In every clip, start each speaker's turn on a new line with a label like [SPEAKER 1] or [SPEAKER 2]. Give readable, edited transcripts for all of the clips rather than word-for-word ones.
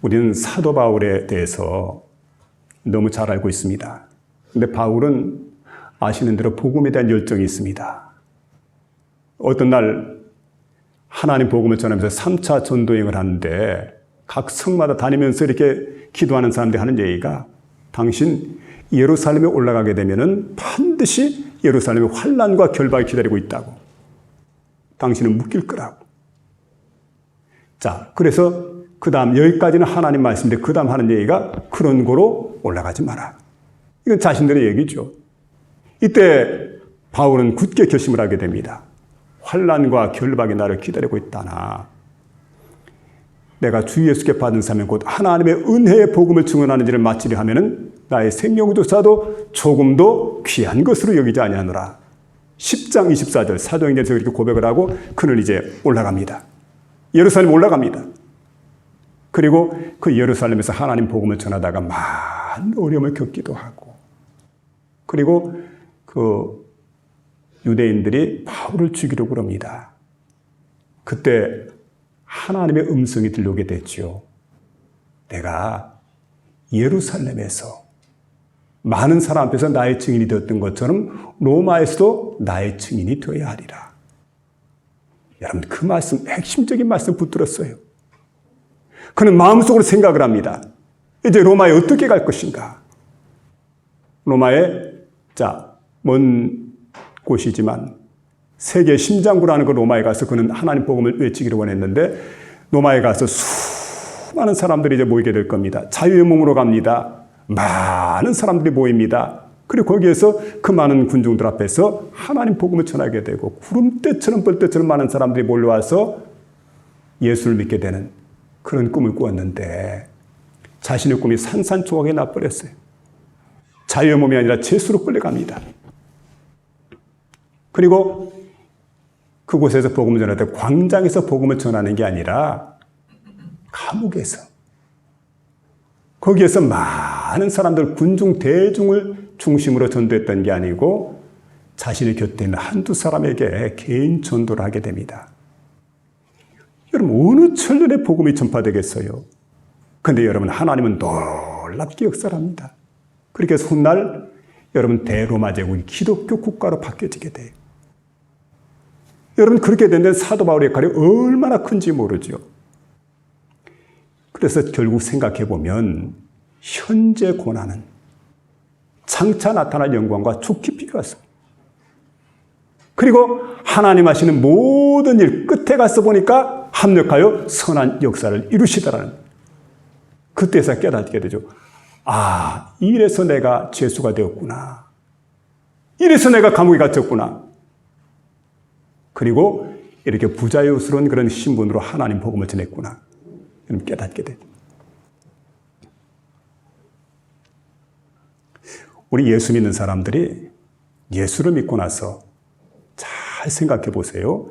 [SPEAKER 1] 우리는 사도 바울에 대해서 너무 잘 알고 있습니다. 근데 바울은 아시는 대로 복음에 대한 열정이 있습니다. 어떤 날 하나님 복음을 전하면서 3차 전도여행을 하는데 각 성마다 다니면서 이렇게 기도하는 사람들이 하는 얘기가 당신 예루살렘에 올라가게 되면은 반드시 예루살렘에 환난과 결박이 기다리고 있다고. 당신은 묶일 거라고. 자, 그래서 그 다음 여기까지는 하나님 말씀인데 그 다음 하는 얘기가 그런 거로 올라가지 마라. 이건 자신들의 얘기죠. 이때 바울은 굳게 결심을 하게 됩니다. 환난과 결박이 나를 기다리고 있다나 내가 주 예수께 받은 사명 곧 하나님의 은혜의 복음을 증언하는 일을 마치려 하면은 나의 생명조차도 조금도 귀한 것으로 여기지 아니하노라. 10장 24절 사도행전에서 이렇게 고백을 하고 그는 이제 올라갑니다. 예루살렘 올라갑니다. 그리고 그 예루살렘에서 하나님 복음을 전하다가 많은 어려움을 겪기도 하고 그리고 그 유대인들이 바울을 죽이려고 그럽니다. 그때 하나님의 음성이 들려오게 됐죠. 내가 예루살렘에서 많은 사람 앞에서 나의 증인이 되었던 것처럼 로마에서도 나의 증인이 되어야 하리라. 여러분 그 말씀, 핵심적인 말씀 붙들었어요. 그는 마음속으로 생각을 합니다. 이제 로마에 어떻게 갈 것인가? 로마에 먼 곳이지만 세계 심장부라는 그 로마에 가서 그는 하나님 복음을 외치기를 원했는데 로마에 가서 수많은 사람들이 이제 모이게 될 겁니다. 자유의 몸으로 갑니다. 많은 사람들이 모입니다. 그리고 거기에서 그 많은 군중들 앞에서 하나님 복음을 전하게 되고 구름대처럼 벌떼처럼 많은 사람들이 몰려와서 예수를 믿게 되는 그런 꿈을 꾸었는데 자신의 꿈이 산산조각에 나버렸어요. 자유의 몸이 아니라 죄수로 끌려갑니다. 그리고 그곳에서 복음을 전할 때 광장에서 복음을 전하는 게 아니라 감옥에서 거기에서 많은 사람들 군중 대중을 중심으로 전도했던 게 아니고 자신의 곁에 있는 한두 사람에게 개인 전도를 하게 됩니다. 여러분 어느 천년의 복음이 전파되겠어요? 그런데 여러분 하나님은 놀랍게 역사합니다. 그렇게 해서 훗날 여러분 대로마 제국이 기독교 국가로 바뀌어지게 돼요. 여러분 그렇게 된 사도 바울의 역할이 얼마나 큰지 모르죠. 그래서 결국 생각해 보면 현재 고난은 장차 나타날 영광과 죽기 필요했습니다. 그리고 하나님 하시는 모든 일 끝에 가서 보니까 합력하여 선한 역사를 이루시더라는 그때서 깨닫게 되죠. 아, 이래서 내가 죄수가 되었구나. 이래서 내가 감옥에 갇혔구나. 그리고 이렇게 부자유스러운 그런 신분으로 하나님 복음을 전했구나. 깨닫게 돼요. 우리 예수 믿는 사람들이 예수를 믿고 나서 잘 생각해 보세요.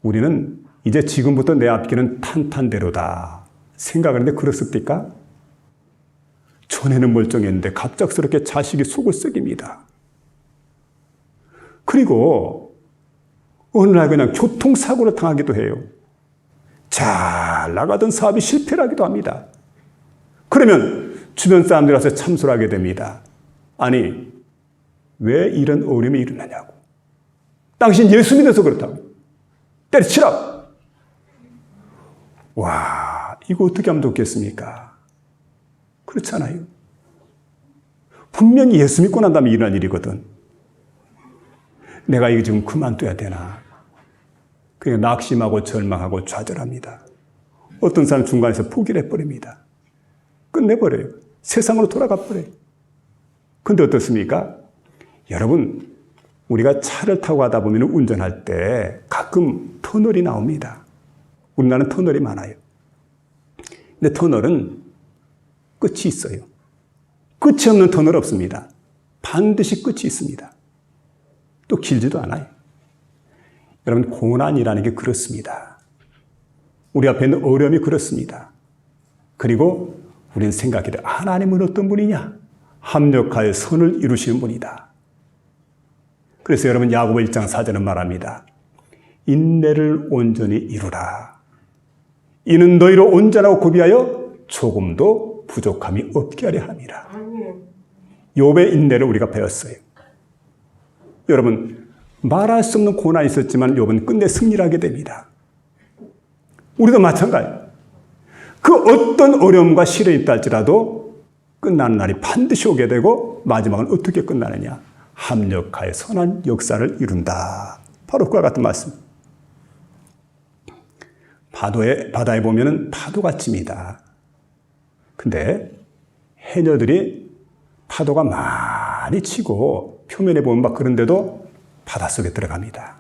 [SPEAKER 1] 우리는 이제 지금부터 내 앞길은 탄탄대로다 생각을 하는데 그렇습니까? 전에는 멀쩡했는데 갑작스럽게 자식이 속을 썩입니다. 그리고 어느 날 그냥 교통사고를 당하기도 해요. 잘 나가던 사업이 실패를 하기도 합니다. 그러면 주변 사람들이 와서 참소를 하게 됩니다. 아니, 왜 이런 어려움이 일어나냐고. 당신 예수 믿어서 그렇다고. 때려치라. 와, 이거 어떻게 하면 좋겠습니까? 그렇잖아요. 분명히 예수 믿고 난 다음에 일어난 일이거든. 내가 이거 지금 그만둬야 되나. 그냥 낙심하고 절망하고 좌절합니다. 어떤 사람 중간에서 포기를 해버립니다. 끝내버려요. 세상으로 돌아가 버려요. 근데 어떻습니까? 여러분, 우리가 차를 타고 가다 보면 운전할 때 가끔 터널이 나옵니다. 우리나라는 터널이 많아요. 근데 터널은 끝이 있어요. 끝이 없는 터널 없습니다. 반드시 끝이 있습니다. 또 길지도 않아요. 여러분, 고난이라는 게 그렇습니다. 우리 앞에 있는 어려움이 그렇습니다. 그리고 우리는 생각해 돼. 하나님은 어떤 분이냐? 합력하여 선을 이루시는 분이다. 그래서 여러분 야고보 1장 4절은 말합니다. 인내를 온전히 이루라. 이는 너희로 온전하고 고비하여 조금도 부족함이 없게 하려 함이라. 욥의 인내를 우리가 배웠어요. 여러분, 말할 수 없는 고난이 있었지만 욥은 끝내 승리를 하게 됩니다. 우리도 마찬가지예요. 그 어떤 어려움과 시련이 있다 할지라도 끝나는 날이 반드시 오게 되고 마지막은 어떻게 끝나느냐? 합력하여 선한 역사를 이룬다. 바로 그와 같은 말씀. 바다에 보면은 파도가 칩니다. 근데 해녀들이 파도가 많이 치고 표면에 보면 막 그런데도 바닷속에 들어갑니다.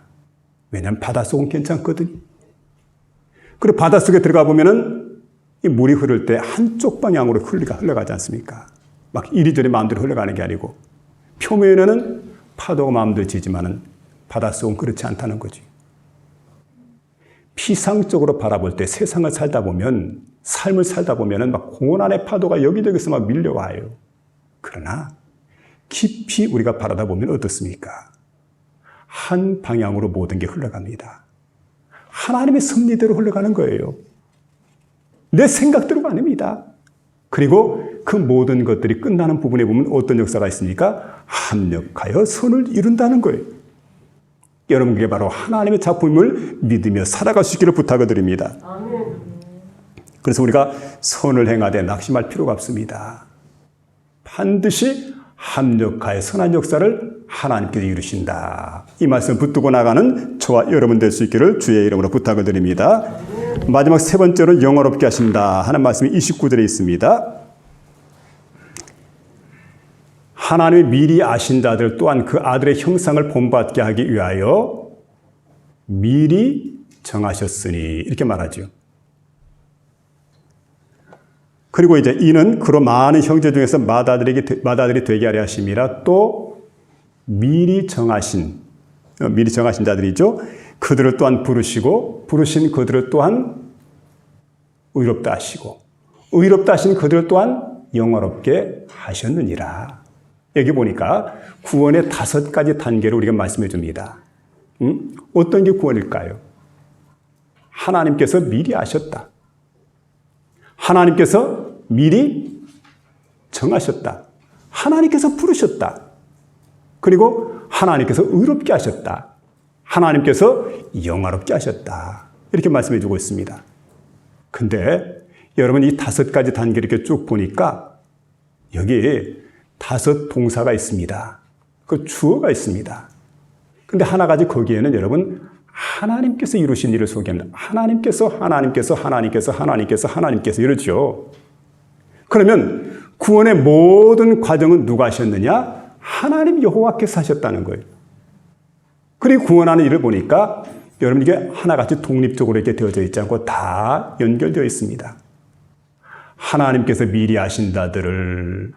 [SPEAKER 1] 왜냐하면 바닷속은 괜찮거든요. 그리고 바닷속에 들어가 보면은 이 물이 흐를 때 한쪽 방향으로 흘러가지 않습니까? 막 이리저리 마음대로 흘러가는 게 아니고 표면에는 파도가 마음대로 치지만은 바닷속은 그렇지 않다는 거지. 피상적으로 바라볼 때 세상을 살다 보면, 삶을 살다 보면은 막 고난의 파도가 여기저기서 막 밀려와요. 그러나 깊이 우리가 바라다 보면 어떻습니까? 한 방향으로 모든 게 흘러갑니다. 하나님의 섭리대로 흘러가는 거예요. 내 생각대로가 아닙니다. 그리고 그 모든 것들이 끝나는 부분에 보면 어떤 역사가 있습니까? 합력하여 선을 이룬다는 거예요. 여러분, 그게 바로 하나님의 작품을 믿으며 살아갈 수 있기를 부탁을 드립니다. 그래서 우리가 선을 행하되 낙심할 필요가 없습니다. 반드시 합력하여 선한 역사를 하나님께서 이루신다. 이 말씀을 붙들고 나가는 저와 여러분 될 수 있기를 주의 이름으로 부탁을 드립니다. 마지막 세 번째로 영화롭게 하신다 하는 말씀이 29절에 있습니다. 하나님이 미리 아신 자들 또한 그 아들의 형상을 본받게 하기 위하여 미리 정하셨으니 이렇게 말하죠. 그리고 이제 이는 그로 많은 형제 중에서 맏아들이 되게 하려 하심이라. 또 미리 정하신 자들이죠. 그들을 또한 부르시고 부르신 그들을 또한 의롭다 하시고 의롭다 하신 그들을 또한 영화롭게 하셨느니라. 여기 보니까 구원의 5가지 단계를 우리가 말씀해 줍니다. 어떤 게 구원일까요? 하나님께서 미리 아셨다. 하나님께서 미리 정하셨다. 하나님께서 부르셨다. 그리고 하나님께서 의롭게 하셨다. 하나님께서 영화롭게 하셨다. 이렇게 말씀해 주고 있습니다. 근데 여러분, 이 5가지 단계를 이렇게 쭉 보니까 여기 5 동사가 있습니다. 그 주어가 있습니다. 근데 하나 가지 거기에는 여러분 하나님께서 이루신 일을 소개합니다. 하나님께서 이러죠. 그러면 구원의 모든 과정은 누가 하셨느냐? 하나님 여호와께서 하셨다는 거예요. 그리고 구원하는 일을 보니까 여러분 이게 하나같이 독립적으로 이렇게 되어져 있지 않고 다 연결되어 있습니다. 하나님께서 미리 아신 자들을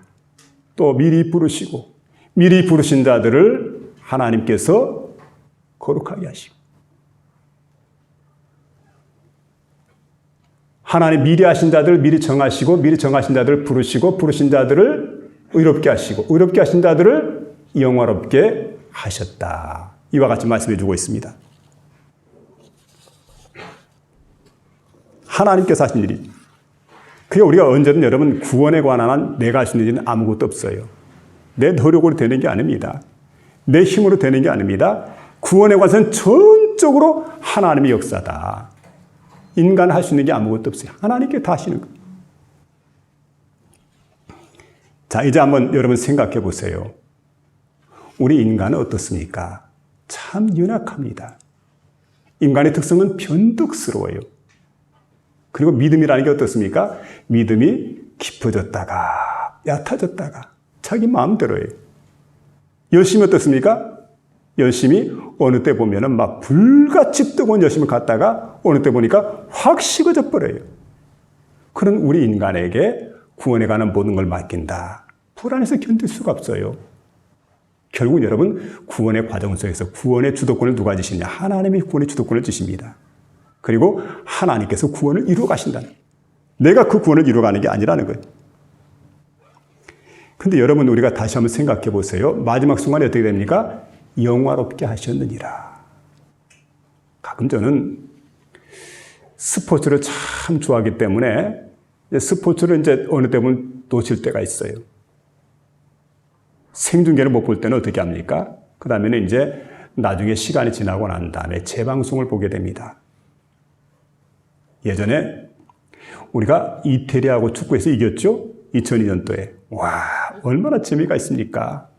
[SPEAKER 1] 또 미리 부르시고 미리 부르신 자들을 하나님께서 거룩하게 하시고 하나님 미리 하신 자들을 미리 정하시고 미리 정하신 자들을 부르시고 부르신 자들을 의롭게 하시고 의롭게 하신 자들을 영화롭게 하셨다. 이와 같이 말씀해 주고 있습니다. 하나님께서 하신 일이. 그게 우리가 언제든 여러분 구원에 관한 내가 할 수 있는 일은 아무것도 없어요. 내 노력으로 되는 게 아닙니다. 내 힘으로 되는 게 아닙니다. 구원에 관해서는 전적으로 하나님의 역사다. 인간 할 수 있는 게 아무것도 없어요. 하나님께 다 하시는 거예요. 자, 이제 한번 여러분 생각해 보세요. 우리 인간은 어떻습니까? 참 연약합니다. 인간의 특성은 변덕스러워요. 그리고 믿음이라는 게 어떻습니까? 믿음이 깊어졌다가 얕아졌다가 자기 마음대로예요. 열심히 어떻습니까? 열심히 어느 때 보면은 막 불같이 뜨거운 열심을 갖다가 어느 때 보니까 확 식어져 버려요. 그런 우리 인간에게 구원에 관한 모든 걸 맡긴다. 불안해서 견딜 수가 없어요. 결국 여러분 구원의 과정 속에서 구원의 주도권을 누가 지시냐? 하나님이 구원의 주도권을 지십니다. 그리고 하나님께서 구원을 이루어 가신다는, 내가 그 구원을 이루어 가는 게 아니라는 거예요. 근데 여러분 우리가 다시 한번 생각해 보세요. 마지막 순간에 어떻게 됩니까? 영화롭게 하셨느니라. 가끔 저는 스포츠를 참 좋아하기 때문에 스포츠를 이제 어느 때 보면 놓칠 때가 있어요. 생중계를 못 볼 때는 어떻게 합니까? 그 다음에는 이제 나중에 시간이 지나고 난 다음에 재방송을 보게 됩니다. 예전에 우리가 이태리하고 축구에서 이겼죠? 2002년도에. 와, 얼마나 재미가 있습니까?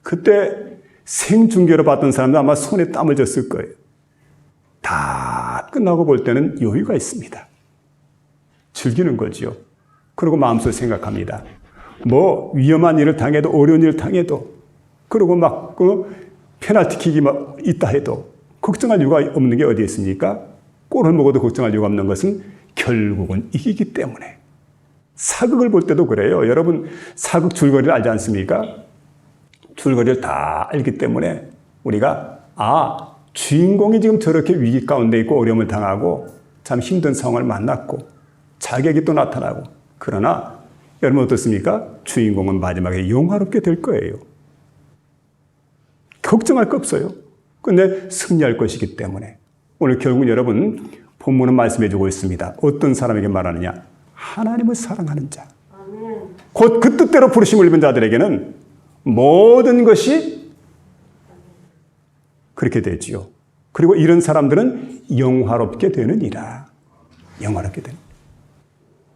[SPEAKER 1] 그때 생중계로 봤던 사람도 아마 손에 땀을 줬을 거예요. 다 끝나고 볼 때는 여유가 있습니다. 즐기는 거지요. 그리고 마음속에 생각합니다. 뭐 위험한 일을 당해도 어려운 일을 당해도 그리고 막 페널티킥이 막 있다 해도 걱정할 이유가 없는 게 어디 있습니까? 골을 먹어도 걱정할 이유가 없는 것은 결국은 이기기 때문에. 사극을 볼 때도 그래요. 여러분 사극 줄거리를 알지 않습니까? 줄거리를 다 알기 때문에 우리가 주인공이 지금 저렇게 위기 가운데 있고 어려움을 당하고 참 힘든 상황을 만났고 자격이 또 나타나고 그러나 여러분 어떻습니까? 주인공은 마지막에 영화롭게 될 거예요. 걱정할 거 없어요. 근데 승리할 것이기 때문에 오늘 결국은 여러분 본문은 말씀해 주고 있습니다. 어떤 사람에게 말하느냐? 하나님을 사랑하는 자. 곧 그 뜻대로 부르심을 입은 자들에게는 모든 것이 그렇게 되지요. 그리고 이런 사람들은 영화롭게 되느니라. 영화롭게 되는.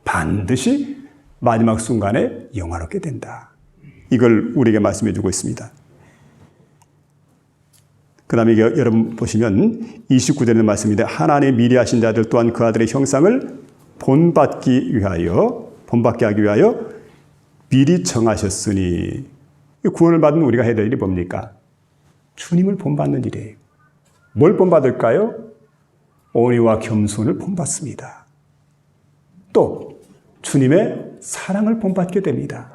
[SPEAKER 1] 반드시 마지막 순간에 영화롭게 된다. 이걸 우리에게 말씀해 주고 있습니다. 그 다음에 여러분 보시면 29절의 말씀인데 하나님의 미리 하신 자들 또한 그 아들의 형상을 본받게 하기 위하여 미리 정하셨으니 구원을 받은 우리가 해야 될 일이 뭡니까? 주님을 본받는 일이에요. 뭘 본받을까요? 온유와 겸손을 본받습니다. 또 주님의 사랑을 본받게 됩니다.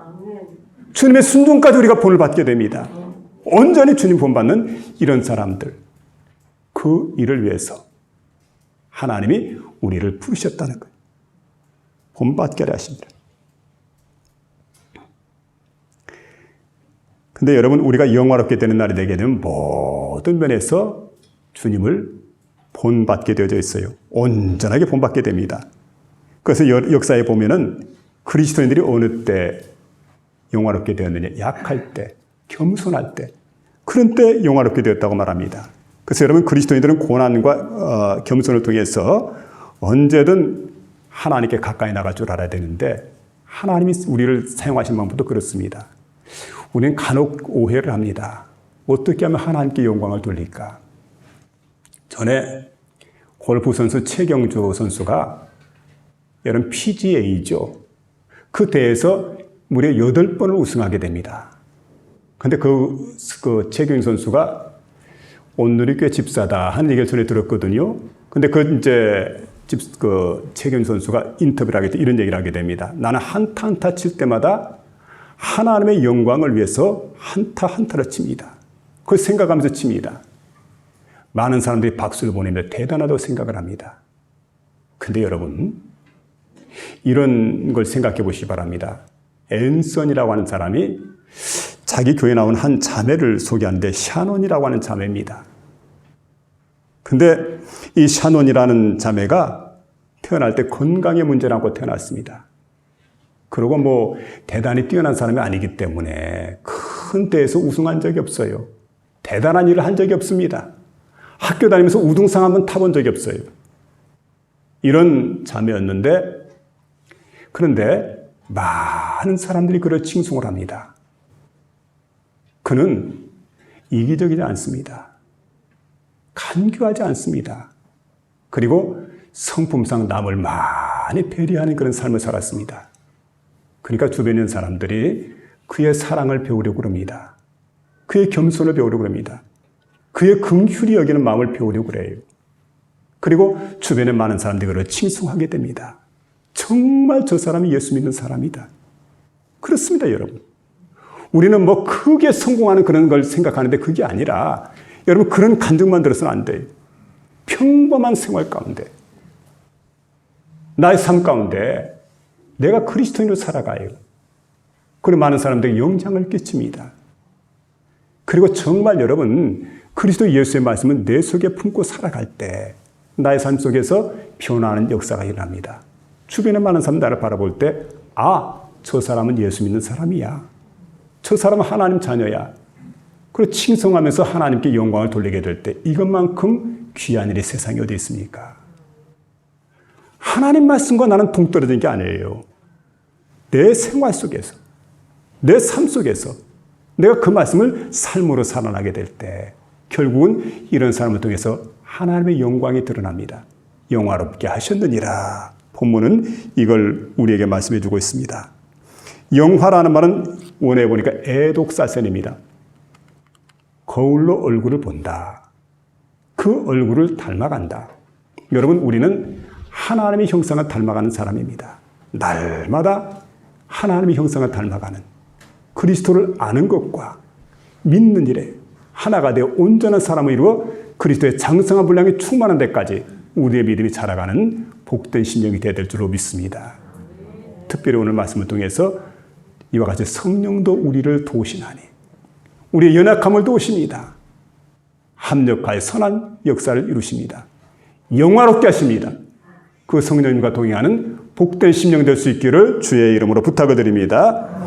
[SPEAKER 1] 주님의 순종까지 우리가 본을 받게 됩니다. 온전히 주님 본받는 이런 사람들, 그 일을 위해서 하나님이 우리를 부르셨다는 거예요. 본받게 하려 하십니다. 근데 여러분 우리가 영화롭게 되는 날이 되게 되면 모든 면에서 주님을 본받게 되어져 있어요. 온전하게 본받게 됩니다. 그래서 역사에 보면은 그리스도인들이 어느 때 영화롭게 되었느냐? 약할 때, 겸손할 때, 그런 때 영화롭게 되었다고 말합니다. 그래서 여러분 그리스도인들은 고난과 겸손을 통해서 언제든 하나님께 가까이 나갈 줄 알아야 되는데 하나님이 우리를 사용하신 방법도 그렇습니다. 우리는 간혹 오해를 합니다. 어떻게 하면 하나님께 영광을 돌릴까? 전에 골프 선수 최경주 선수가 여러분 PGA죠. 그 대회에서 무려 8번을 우승하게 됩니다. 근데 그 최경주 선수가 오늘이 꽤 집사다 하는 얘기를 전에 들었거든요. 근데 최경주 선수가 인터뷰를 하게 돼 이런 얘기를 하게 됩니다. 나는 한타 한타 칠 때마다 하나님의 영광을 위해서 한타 한타를 칩니다. 그걸 생각하면서 칩니다. 많은 사람들이 박수를 보내며 대단하다고 생각을 합니다. 근데 여러분 이런 걸 생각해 보시기 바랍니다. 앤선이라고 하는 사람이 자기 교회에 나온 한 자매를 소개하는데 샤논이라고 하는 자매입니다. 근데 이 샤논이라는 자매가 태어날 때 건강에 문제를 안고 태어났습니다. 그리고 뭐 대단히 뛰어난 사람이 아니기 때문에 큰 대회에서 우승한 적이 없어요. 대단한 일을 한 적이 없습니다. 학교 다니면서 우등상 한번 타본 적이 없어요. 이런 자매였는데 그런데 많은 사람들이 그를 칭송을 합니다. 그는 이기적이지 않습니다. 간교하지 않습니다. 그리고 성품상 남을 많이 배려하는 그런 삶을 살았습니다. 그러니까 주변에 있는 사람들이 그의 사랑을 배우려고 합니다. 그의 겸손을 배우려고 합니다. 그의 긍휼히 여기는 마음을 배우려고 그래요. 그리고 주변에 많은 사람들이 그를 칭송하게 됩니다. 정말 저 사람이 예수 믿는 사람이다. 그렇습니다, 여러분. 우리는 뭐 크게 성공하는 그런 걸 생각하는데 그게 아니라 여러분 그런 간증만 들어서는 안 돼요. 평범한 생활 가운데 나의 삶 가운데 내가 그리스도인으로 살아가요. 그리고 많은 사람들에게 영향을 끼칩니다. 그리고 정말 여러분 그리스도 예수의 말씀은 내 속에 품고 살아갈 때 나의 삶 속에서 변화하는 역사가 일어납니다. 주변에 많은 사람 나를 바라볼 때, 아, 저 사람은 예수 믿는 사람이야. 저 사람은 하나님 자녀야. 그리고 칭송하면서 하나님께 영광을 돌리게 될 때 이것만큼 귀한 일이 세상에 어디 있습니까? 하나님 말씀과 나는 동떨어진 게 아니에요. 내 생활 속에서, 내 삶 속에서 내가 그 말씀을 삶으로 살아나게 될 때 결국은 이런 사람을 통해서 하나님의 영광이 드러납니다. 영화롭게 하셨느니라. 본문은 이걸 우리에게 말씀해 주고 있습니다. 영화라는 말은 원어에 보니까 애독사센입니다. 거울로 얼굴을 본다. 그 얼굴을 닮아간다. 여러분, 우리는 하나님의 형상을 닮아가는 사람입니다. 날마다 하나님의 형상을 닮아가는 그리스도를 아는 것과 믿는 일에 하나가 되어 온전한 사람을 이루어 그리스도의 장성한 분량이 충만한 데까지 우리의 믿음이 자라가는 복된 심령이 되어야 될 줄로 믿습니다. 특별히 오늘 말씀을 통해서 이와 같이 성령도 우리를 도우시나니 우리의 연약함을 도우십니다. 합력하여 선한 역사를 이루십니다. 영화롭게 하십니다. 그 성령님과 동행하는 복된 심령 될 수 있기를 주의 이름으로 부탁을 드립니다.